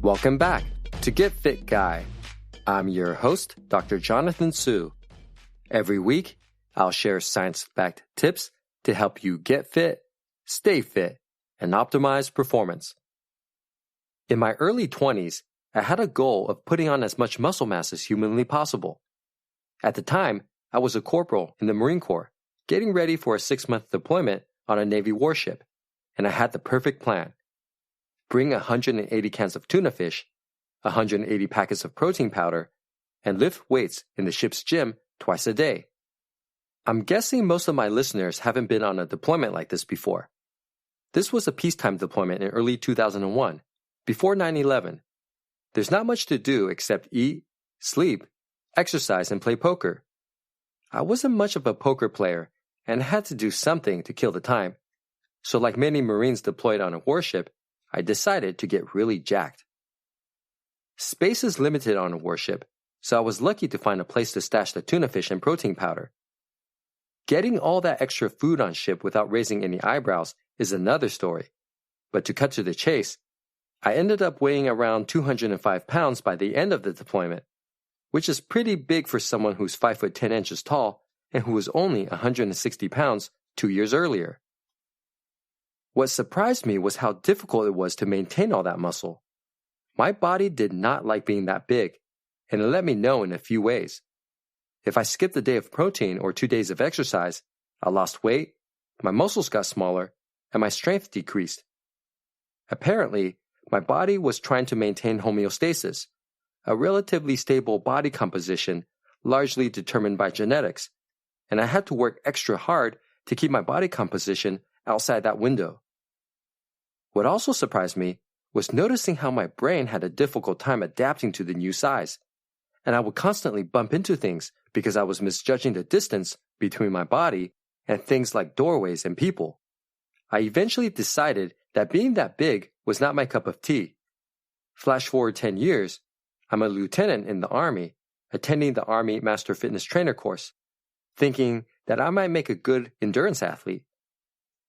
Welcome back to Get Fit Guy. I'm your host, Dr. Jonathan Su. Every week, I'll share science-backed tips to help you get fit, stay fit, and optimize performance. In my early 20s, I had a goal of putting on as much muscle mass as humanly possible. At the time, I was a corporal in the Marine Corps, getting ready for a 6-month deployment on a Navy warship, and I had the perfect plan. Bring 180 cans of tuna fish, 180 packets of protein powder, and lift weights in the ship's gym twice a day. I'm guessing most of my listeners haven't been on a deployment like this before. This was a peacetime deployment in early 2001, before 9/11. There's not much to do except eat, sleep, exercise, and play poker. I wasn't much of a poker player and had to do something to kill the time. So like many Marines deployed on a warship, I decided to get really jacked. Space is limited on a warship, so I was lucky to find a place to stash the tuna fish and protein powder. Getting all that extra food on ship without raising any eyebrows is another story. But to cut to the chase, I ended up weighing around 205 pounds by the end of the deployment, which is pretty big for someone who's 5 foot 10 inches tall and who was only 160 pounds 2 years earlier. What surprised me was how difficult it was to maintain all that muscle. My body did not like being that big, and it let me know in a few ways. If I skipped a day of protein or 2 days of exercise, I lost weight, my muscles got smaller, and my strength decreased. Apparently, my body was trying to maintain homeostasis, a relatively stable body composition largely determined by genetics, and I had to work extra hard to keep my body composition outside that window. What also surprised me was noticing how my brain had a difficult time adapting to the new size, and I would constantly bump into things because I was misjudging the distance between my body and things like doorways and people. I eventually decided that being that big was not my cup of tea. Flash forward 10 years, I'm a lieutenant in the Army, attending the Army Master Fitness Trainer course, thinking that I might make a good endurance athlete.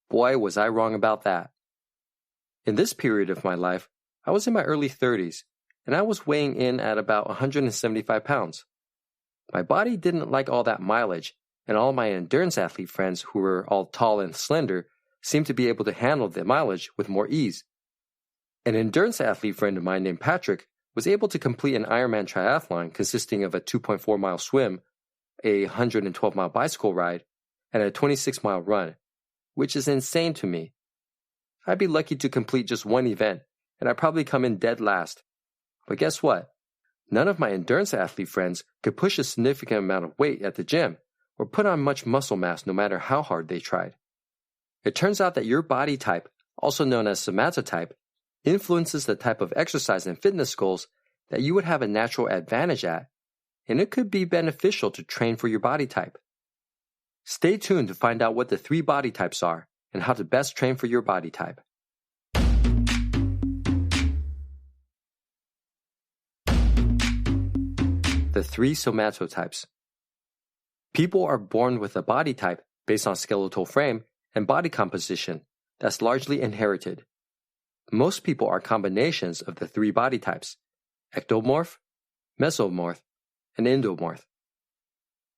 Boy, was I wrong about that. In this period of my life, I was in my early 30s, and I was weighing in at about 175 pounds. My body didn't like all that mileage, and all my endurance athlete friends who were all tall and slender seemed to be able to handle the mileage with more ease. An endurance athlete friend of mine named Patrick was able to complete an Ironman triathlon consisting of a 2.4-mile swim, a 112-mile bicycle ride, and a 26-mile run, which is insane to me. I'd be lucky to complete just one event, and I'd probably come in dead last. But guess what? None of my endurance athlete friends could push a significant amount of weight at the gym or put on much muscle mass no matter how hard they tried. It turns out that your body type, also known as somatotype, influences the type of exercise and fitness goals that you would have a natural advantage at, and it could be beneficial to train for your body type. Stay tuned to find out what the 3 body types are and how to best train for your body type. The 3 somatotypes. People are born with a body type based on skeletal frame and body composition that's largely inherited. Most people are combinations of the 3 body types: ectomorph, mesomorph, and endomorph.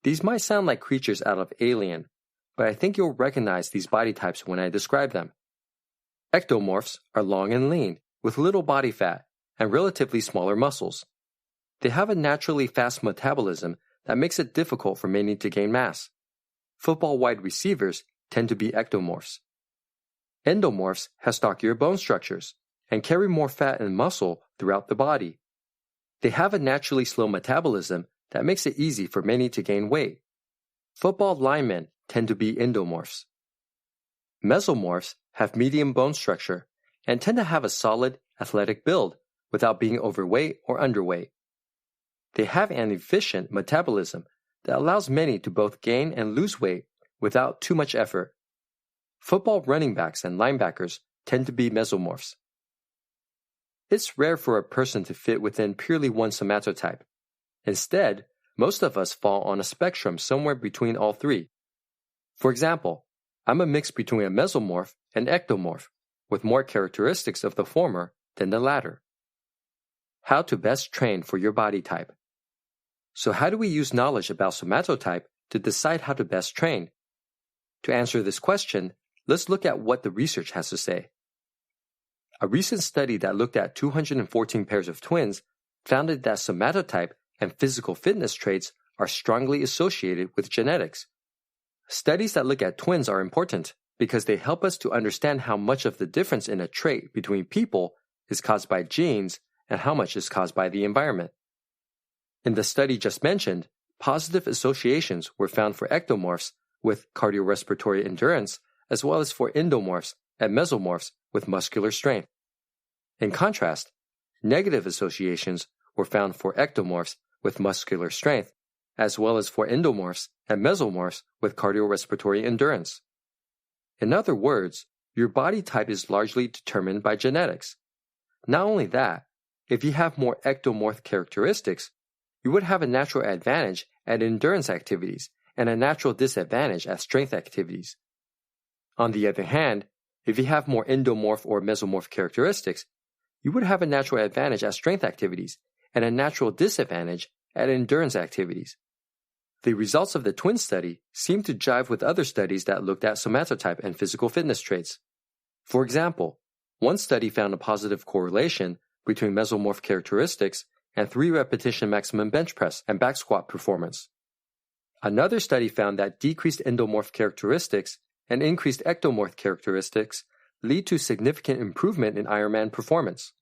These might sound like creatures out of Alien, but I think you'll recognize these body types when I describe them. Ectomorphs are long and lean, with little body fat and relatively smaller muscles. They have a naturally fast metabolism that makes it difficult for many to gain mass. Football wide receivers tend to be ectomorphs. Endomorphs have stockier bone structures and carry more fat and muscle throughout the body. They have a naturally slow metabolism that makes it easy for many to gain weight. Football linemen tend to be endomorphs. Mesomorphs have medium bone structure and tend to have a solid, athletic build without being overweight or underweight. They have an efficient metabolism that allows many to both gain and lose weight without too much effort. Football running backs and linebackers tend to be mesomorphs. It's rare for a person to fit within purely one somatotype. Instead, most of us fall on a spectrum somewhere between all 3. For example, I'm a mix between a mesomorph and ectomorph, with more characteristics of the former than the latter. how to best train for your body type. So how do we use knowledge about somatotype to decide how to best train? To answer this question, let's look at what the research has to say. A recent study that looked at 214 pairs of twins found that somatotype and physical fitness traits are strongly associated with genetics. Studies that look at twins are important because they help us to understand how much of the difference in a trait between people is caused by genes and how much is caused by the environment. In the study just mentioned, positive associations were found for ectomorphs with cardiorespiratory endurance as well as for endomorphs and mesomorphs with muscular strength. In contrast, negative associations were found for ectomorphs with muscular strength as well as for endomorphs and mesomorphs with cardiorespiratory endurance. In other words, your body type is largely determined by genetics. Not only that, if you have more ectomorph characteristics, you would have a natural advantage at endurance activities and a natural disadvantage at strength activities. On the other hand, if you have more endomorph or mesomorph characteristics, you would have a natural advantage at strength activities and a natural disadvantage at endurance activities. The results of the twin study seem to jive with other studies that looked at somatotype and physical fitness traits. For example, one study found a positive correlation between mesomorph characteristics and 3-repetition maximum bench press and back squat performance. Another study found that decreased endomorph characteristics and increased ectomorph characteristics lead to significant improvement in Ironman performance.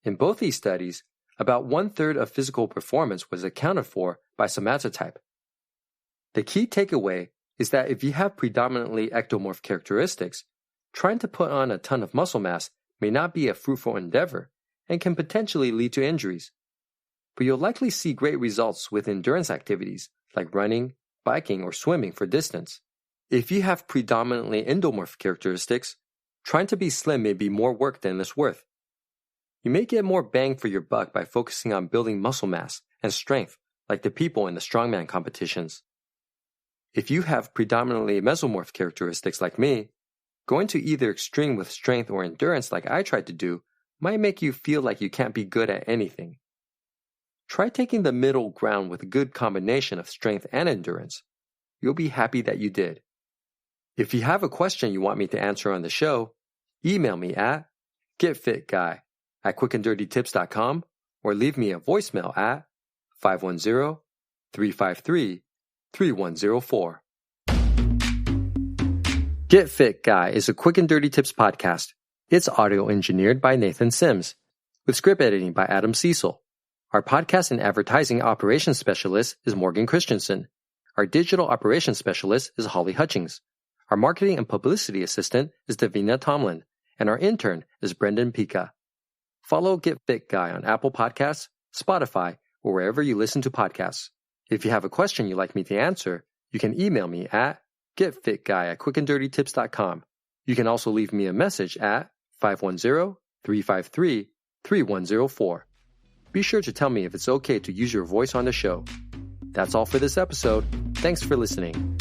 In both these studies, about 1/3 of physical performance was accounted for by somatotype. The key takeaway is that if you have predominantly ectomorph characteristics, trying to put on a ton of muscle mass may not be a fruitful endeavor and can potentially lead to injuries. But you'll likely see great results with endurance activities like running, biking, or swimming for distance. If you have predominantly endomorph characteristics, trying to be slim may be more work than it's worth. You may get more bang for your buck by focusing on building muscle mass and strength like the people in the strongman competitions. If you have predominantly mesomorph characteristics like me, going to either extreme with strength or endurance like I tried to do might make you feel like you can't be good at anything. Try taking the middle ground with a good combination of strength and endurance. You'll be happy that you did. If you have a question you want me to answer on the show, email me at getfitguy@quickanddirtytips.com or leave me a voicemail at 510-353-3104. Get Fit Guy is a Quick and Dirty Tips podcast. It's audio engineered by Nathan Sims, with script editing by Adam Cecil. Our podcast and advertising operations specialist is Morgan Christensen. Our digital operations specialist is Holly Hutchings. Our marketing and publicity assistant is Davina Tomlin, and our intern is Brendan Pika. Follow Get Fit Guy on Apple Podcasts, Spotify, or wherever you listen to podcasts. If you have a question you'd like me to answer, you can email me at getfitguy@quickanddirtytips.com. You can also leave me a message at 510-353-3104. Be sure to tell me if it's okay to use your voice on the show. That's all for this episode. Thanks for listening.